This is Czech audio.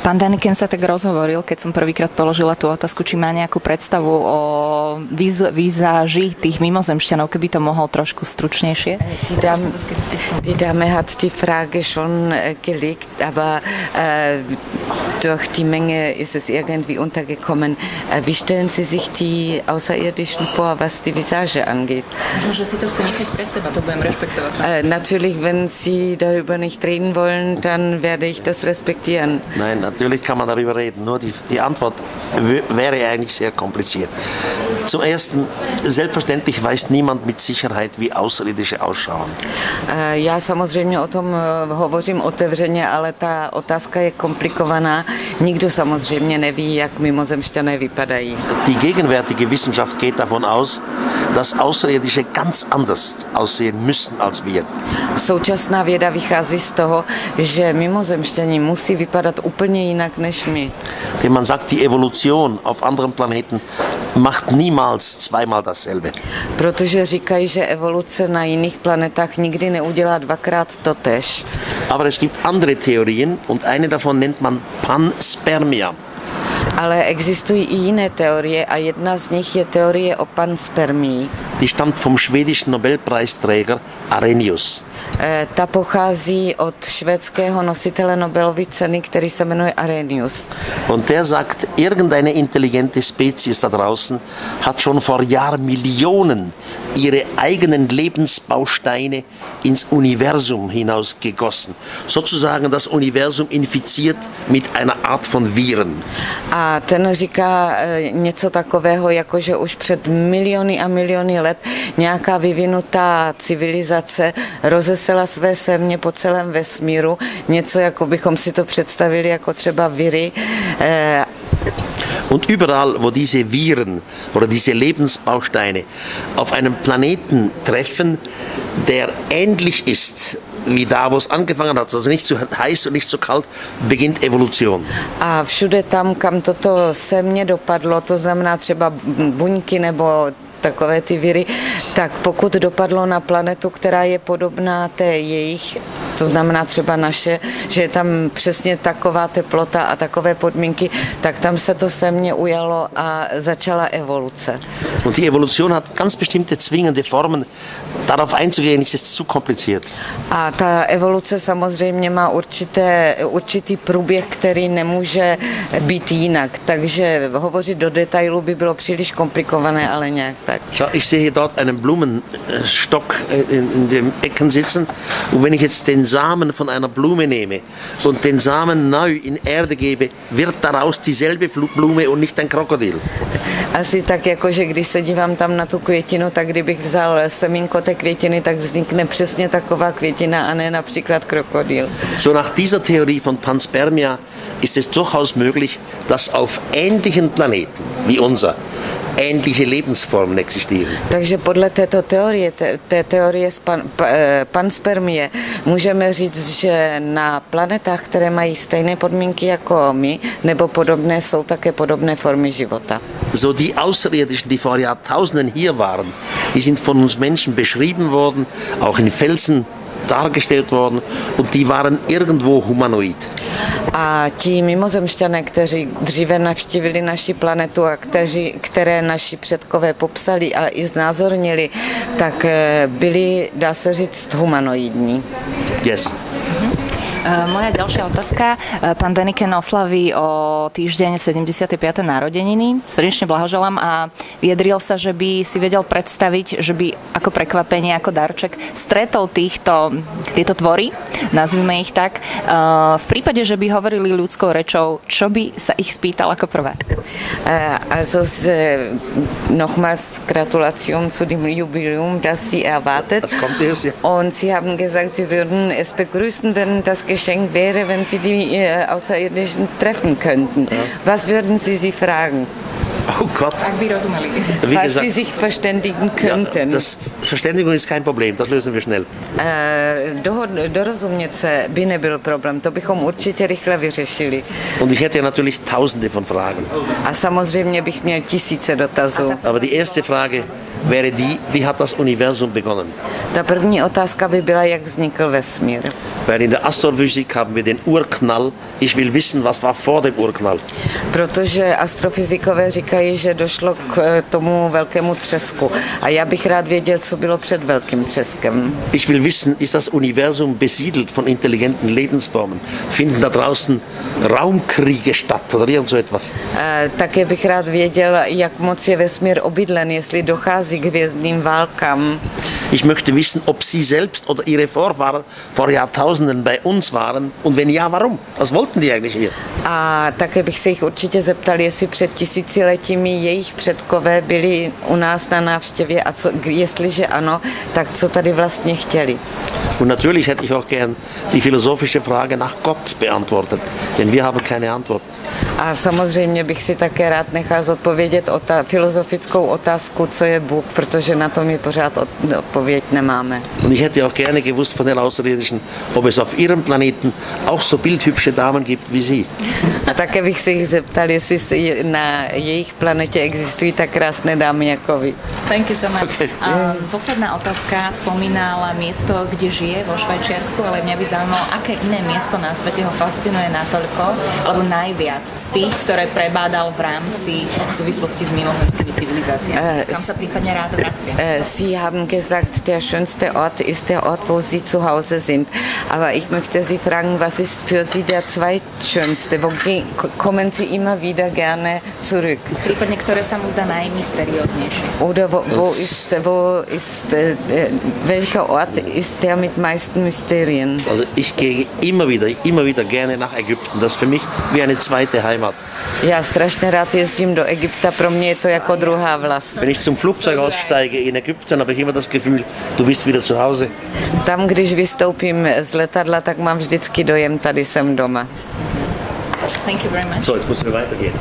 Pán Däniken sa tak rozhovoril, keď som prvýkrát položila tú otázku, či má nejakú predstavu o vizáži tých mimozemšťanov, keby to mohol trošku stručnejšie. Die Dame hat die Frage schon gelegt, aber durch die Menge ist es irgendwie untergekommen. Wie stellen Sie sich die Außerirdischen vor, was die Visage angeht? Natürlich, wenn Sie darüber nicht reden wollen, dann werde ich das respektieren. Nein, natürlich kann man darüber reden, nur die Antwort wäre eigentlich sehr kompliziert. Zum Ersten, selbstverständlich weiß niemand mit Sicherheit, wie Außerirdische ausschauen. Já samozřejmě o tom hovořím otevřeně, ale ta otázka je komplikovaná. Nikdo samozřejmě neví, jak mimozemšťané vypadají. Die gegenwärtige Wissenschaft geht davon aus, dass Außerirdische ganz anders aussehen müssen als wir. Současná věda vychází z toho, že mimozemšťané musí vypadat úplně jinak než my. Denn man sagt, die Evolution auf anderen Planeten macht niemals zweimal dasselbe. Protože říkají, že evoluce na jiných planetách nikdy neudělá dvakrát totéž. Aber es gibt andere Theorien und eine davon nennt man Panspermia. Ale existují i jiné teorie a jedna z nich je teorie o panspermii. Die stammt vom schwedischen Nobelpreisträger Arrhenius. Ta pochází od švédského nositele Nobelovy ceny, který se jmenuje Arrhenius. Und der sagt, irgendeine intelligente Spezies da draußen hat schon vor Jahrmillionen ihre eigenen Lebensbausteine ins Universum hinaus gegossen. Sozusagen das Universum infiziert mit einer Art von Viren. A ten říká něco takového, jako že už před miliony a miliony let nějaká vyvinutá civilizace rozesela své země po celém vesmíru. Něco, jako bychom si to představili, jako třeba viry. Und überall, wo diese Viren oder diese Lebensbausteine auf einem Planeten treffen, der ähnlich ist wie da, wo es angefangen hat, also nicht zu heiß und nicht zu kalt, beginnt Evolution. A všude tam, kam toto země dopadlo, to znamená třeba buňky nebo takové ty viry, tak pokud dopadlo na planetu, která je podobná té jejich, to znamená třeba naše, že je tam přesně taková teplota a takové podmínky, tak tam se to země ujalo a začala evoluce. Und die Evolution hat ganz bestimmte zwingende Formen. Darauf einzugehen, ist zu kompliziert. A ta evoluce samozřejmě má určitý průběh, který nemůže být jinak. Takže hovořit do detailu by bylo příliš komplikované, ale nějak tak. Schau, ich sehe dort einen Blumenstock in dem Ecken sitzen. Und wenn ich jetzt den Samen von einer Blume nehme und den Samen neu in Erde gebe, wird daraus dieselbe Blume und nicht ein Krokodil. Asi tak, jako že když se dívám tam na tu květinu, tak kdybych vzal semínko té květiny, tak vznikne přesně taková květina a ne například krokodýl. So nach dieser Theorie von Panspermia ist es durchaus möglich, dass auf ähnlichen Planeten wie unser ähnliche Lebensformen existieren. Takže podle této teorie, té teorie panspermie, můžeme říct, že na planetách, které mají stejné podmínky jako my, nebo podobné, jsou také podobné formy života. So die Außerirdischen, die vor Jahrtausenden hier waren, die sind von uns Menschen beschrieben worden, auch in Felsen dargestellt worden und die waren irgendwo humanoid. A ti mimozemšťané, kteří dříve navštívili naši planetu a které naši předkové popsali a i znázornili, tak byli, dá se říct, humanoidní. Yes. Moja ďalšia otázka. Pán Däniken oslaví o týždeň 75. narodeniny. Srdečne blahoželám a vyjadril sa, že by si vedel predstaviť, že by ako prekvapenie, ako darček stretol tieto tvory, nazvime ich tak. V prípade, že by hovorili ľudskou rečou, čo by sa ich spýtal ako prvé? Also nochmals Gratulation zu dem Jubiläum, das Sie erwartet. Das kommt erst, ja. Und Sie haben gesagt, Sie würden es begrüßen, wenn das Geschenk wäre, wenn Sie die Außerirdischen treffen könnten. Ja. Was würden Sie fragen? Oh Gott. Ak by rozumeli. Wie Falls gesagt, Sie sich verständigen ja, könnten. Verständigung ist kein Problem, das lösen wir schnell. Dorozumět se by nebyl problém, to bychom určitě rychle vyřešili. Und ich hätte ja natürlich tausende von Fragen. A samozřejmě bych měl tisíce dotazů. Aber die erste Frage wäre die, wie hat das Universum begonnen? Ta první otázka by byla, jak vznikl vesmír. Weil in der Astrophysik haben wir den Urknall. Ich will wissen, was war vor dem Urknall. Protože astrofyzikové říkají, že došlo k tomu velkému třesku. A já bych rád věděl, co bylo před velkým třeskem. Ich will wissen, ist das Universum besiedelt von intelligenten Lebensformen? Finden da draußen Raumkriege statt oder irgend so etwas? Také bych rád věděl, jak moc je vesmír obydlen, jestli dochází k hvězdným válkám. Ich möchte wissen, ob Sie selbst oder Ihre Vorfahren vor Jahrtausenden bei uns waren und wenn ja, warum? Was wollten die eigentlich hier? A také bych se jich určitě zeptal, jestli před tisíciletími jejich předkové byli u nás na návštěvě a jestliže ano, tak co tady vlastně chtěli. Und natürlich hätte ich auch gern die philosophische Frage nach Gott beantwortet, denn wir haben keine Antwort. A samozřejmě bych si také rád nechal zodpovědět filozofickou otázku, co je Bůh, protože na to my pořád odpověď nemáme. Und ich hätte auch gerne gewusst von den Außerirdischen, ob es auf Ihrem Planeten auch so bildhübsche Damen gibt wie Sie. A také bych se jich zeptal, jestli na jejich planetě existují tak krásné dámy jako vy. Thank you so much. Okay. Posledná otázka. Spomínala miesto, kde žije vo Švajčiarsku, ale mňa by zaujímalo, aké iné miesto na svete ho fascinuje natoľko, alebo najviac z tých, ktoré prebádal v rámci súvislosti s mimozemskými civilizáciami. Kam sa prípadne rád vracia? Sie haben gesagt, der schönste Ort ist der Ort, wo Sie zu Hause sind. Aber ich möchte Sie fragen, was ist für Sie der zweitschönste? Wo kommen Sie immer wieder gerne zurück? Prípadne, ktoré sa mu zdá najmysterióznejšie. Oder welcher Ort ist der mit meisten Mysterien? Also ich gehe immer wieder gerne nach Ägypten. Das ist für mich wie eine zweite Heimat. Já strašně rád jezdím do Egypta, pro mě je to jako druhá vlast. Wenn ich zum Flugzeug aussteige in Ägypten, habe ich immer das Gefühl, du bist wieder zu Hause. Tam, když vystoupím z letadla, tak mám vždycky dojem, tady jsem doma. Thank you very much. So, jetzt müssen wir weitergehen.